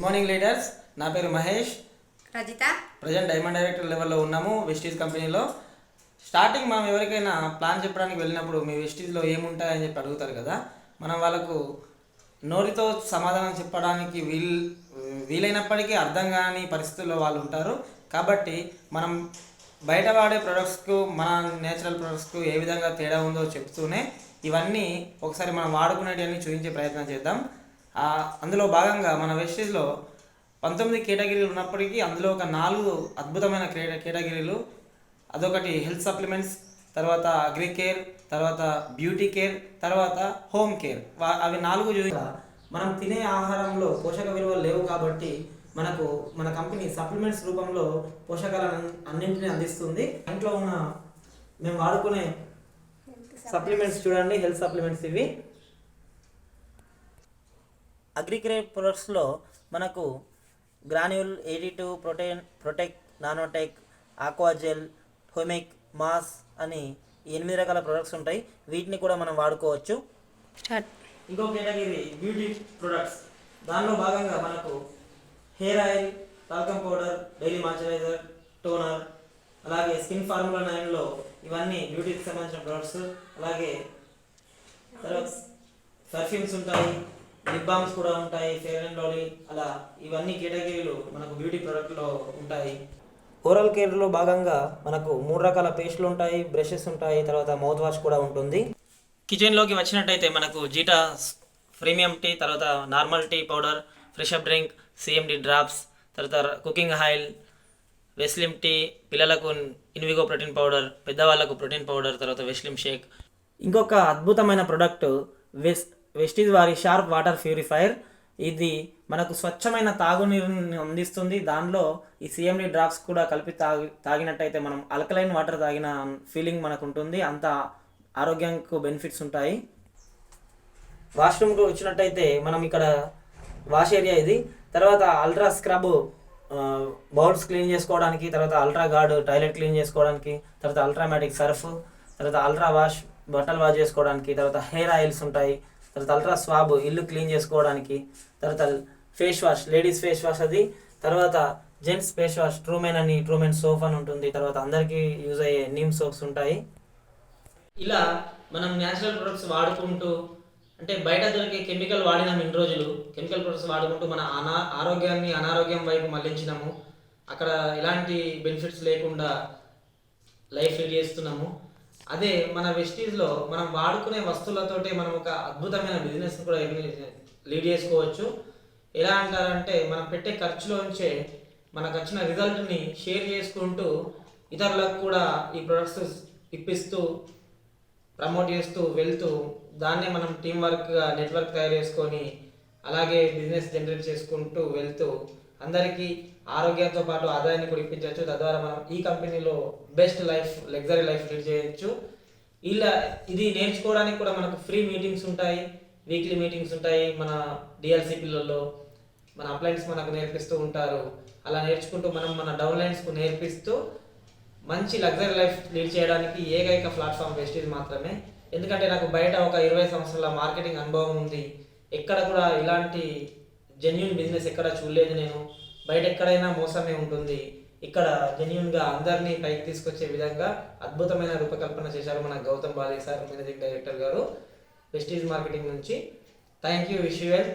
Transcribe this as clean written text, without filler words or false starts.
Morning leaders. నా పేరు Mahesh, Rajitha. Present diamond director లెవెల్లో ఉన్నాము వెస్టీజ్ కంపెనీలో. స్టార్టింగ్ మనం ఎవరికైనా ప్లాన్ చెప్పడానికి వెళ్ళినప్పుడు మీ వెస్టీజ్లో ఏముంటాయని చెప్పి అడుగుతారు కదా. మనం వాళ్ళకు నోటితో సమాధానం చెప్పడానికి వీలైనప్పటికీ అర్థం కాని పరిస్థితుల్లో వాళ్ళు ఉంటారు. కాబట్టి మనం బయట వాడే ప్రొడక్ట్స్కు మన నేచురల్ ప్రొడక్ట్స్కు ఏ విధంగా తేడా ఉందో చెప్తూనే ఇవన్నీ ఒకసారి మనం వాడుకునేటివన్నీ చూపించే ప్రయత్నం చేద్దాం. అందులో భాగంగా మన వెస్టీజ్లో 19 కేటగిరీలు ఉన్నప్పటికీ అందులో ఒక 4 అద్భుతమైన కేటగిరీలు. అదొకటి హెల్త్ సప్లిమెంట్స్, తర్వాత అగ్రి కేర్, తర్వాత బ్యూటీ కేర్, తర్వాత హోమ్ కేర్. అవి 4 చూసి మనం తినే ఆహారంలో పోషక విలువలు లేవు కాబట్టి మన కంపెనీ సప్లిమెంట్స్ రూపంలో పోషకాలను అన్నింటినీ అందిస్తుంది. ఇంట్లో ఉన్న మేము వాడుకునే సప్లిమెంట్స్ చూడండి, హెల్త్ సప్లిమెంట్స్ ఇవి. అగ్రికేర్ ప్రొడక్ట్స్లో మనకు granule 82, Protek, Nanotech, Aquagel, Humic, mass అని 8 రకాల ప్రొడక్ట్స్ ఉంటాయి. వీటిని కూడా మనం వాడుకోవచ్చు. ఇంకో కేటగిరీ బ్యూటీ ప్రొడక్ట్స్. దానిలో భాగంగా మనకు hair oil, talcum powder, daily moisturiser, toner, అలాగే స్కిన్ ఫార్ములా 9లో ఇవన్నీ బ్యూటీకి సంబంధించిన ప్రొడక్ట్స్. అలాగే తర్వాత పర్ఫ్యూమ్స్ ఉంటాయి, లిప్ బామ్స్ కూడా ఉంటాయి, ఫెయిర్ అండ్ లవ్లీ, అలా ఇవన్నీ కేటగిరీలు మనకు బ్యూటీ ప్రొడక్ట్లో ఉంటాయి. ఓరల్ కేర్లో భాగంగా మనకు 3 రకాల పేస్ట్లు ఉంటాయి, బ్రషెస్ ఉంటాయి, తర్వాత మౌత్ వాష్ కూడా ఉంటుంది. కిచెన్లోకి వచ్చినట్టయితే మనకు జీటా ప్రీమియం టీ, తర్వాత normal tea powder, fresh up drink, CMD drops, తర్వాత కుకింగ్ ఆయిల్, వెస్లిమ్ టీ, పిల్లలకు ఇన్విగో ప్రోటీన్ పౌడర్, పెద్దవాళ్ళకు ప్రోటీన్ పౌడర్, తర్వాత వెస్లిమ్ షేక్. ఇంకొక అద్భుతమైన ప్రోడక్ట్ వెస్టీజ్ వారి షార్ప్ వాటర్ ప్యూరిఫైయర్. ఇది మనకు స్వచ్ఛమైన తాగునీరుని అందిస్తుంది. దానిలో ఈ సిఎండి డ్రాప్స్ కూడా కలిపి తాగినట్టయితే మనం ఆల్కలైన్ వాటర్ తాగిన ఫీలింగ్ మనకు ఉంటుంది. అంత ఆరోగ్యానికి బెనిఫిట్స్ ఉంటాయి. వాష్రూమ్కి వచ్చినట్టయితే మనం ఇక్కడ వాష్ ఏరియా ఇది. తర్వాత అల్ట్రా స్క్రబ్ బౌల్స్ క్లీన్ చేసుకోవడానికి, తర్వాత అల్ట్రా గార్డ్ టాయిలెట్ క్లీన్ చేసుకోవడానికి, తర్వాత అల్ట్రామాటిక్ సర్ఫ్, తర్వాత అల్ట్రా వాష్ బట్టలు వాష్ చేసుకోవడానికి, తర్వాత హెయిర్ ఆయిల్స్ ఉంటాయి, తర్వాత అల్ట్రా స్వాబ్ ఇల్లు క్లీన్ చేసుకోవడానికి, తర్వాత face wash ladies face wash అది, తర్వాత gents face wash Truman soap అని ఉంటుంది, తర్వాత అందరికీ యూజ్ అయ్యే నీమ్ సోప్స్ ఉంటాయి. ఇలా మనం న్యాచురల్ ప్రొడక్ట్స్ వాడుకుంటూ, అంటే బయట దొరికే కెమికల్ వాడినాము ఇన్ని రోజులు, కెమికల్ ప్రొడక్ట్స్ వాడుకుంటూ మన ఆరోగ్యాన్ని అనారోగ్యం వైపు మళ్లించినాము. అక్కడ ఎలాంటి బెనిఫిట్స్ లేకుండా లైఫ్ లీడ్ చేస్తున్నాము. అదే మన వెస్టీజ్లో మనం వాడుకునే వస్తువులతోటే మనం ఒక అద్భుతమైన బిజినెస్ కూడా లీడ్ చేసుకోవచ్చు. ఎలా అంటారంటే మనం పెట్టే ఖర్చులోంచే మనకు వచ్చిన రిజల్ట్ని షేర్ చేసుకుంటూ ఇతరులకు కూడా ఈ ప్రొడక్ట్స్ ఇప్పిస్తూ ప్రమోట్ చేస్తూ వెళ్తూ దాన్నే మనం టీం వర్క్గా నెట్వర్క్ తయారు చేసుకొని అలాగే బిజినెస్ జనరేట్ చేసుకుంటూ వెళ్తూ అందరికీ ఆరోగ్యంతో పాటు ఆదాయాన్ని కూడా ఇప్పించవచ్చు. తద్వారా మనం ఈ కంపెనీలో best life, luxury life lead చేయొచ్చు. ఇది నేర్చుకోవడానికి కూడా మనకు ఫ్రీ మీటింగ్స్ ఉంటాయి, వీక్లీ మీటింగ్స్ ఉంటాయి. మన డిఎల్సి పిల్లల్లో మన అప్లైన్స్ మనకు నేర్పిస్తూ ఉంటారు. అలా నేర్చుకుంటూ మనం మన డౌన్లైన్స్కు నేర్పిస్తూ మంచి లగ్జరీ లైఫ్ లీడ్ చేయడానికి ఏకైక ప్లాట్ఫామ్ వెస్టీజ్ మాత్రమే. ఎందుకంటే నాకు బయట ఒక 20 సంవత్సరాల మార్కెటింగ్ అనుభవం ఉంది. ఎక్కడ కూడా ఇలాంటి జెన్యూన్ బిజినెస్ ఎక్కడ చూడలేదు నేను. బయట ఎక్కడైనా మోసమే ఉంటుంది. ఇక్కడ జెన్యూన్గా అందరినీ పైకి తీసుకొచ్చే విధంగా అద్భుతమైన రూపకల్పన చేశారు మన గౌతమ్ బాలే సార్, మేనేజింగ్ డైరెక్టర్ గారు వెస్టీజ్ మార్కెటింగ్ నుంచి. Thank you, wish you well.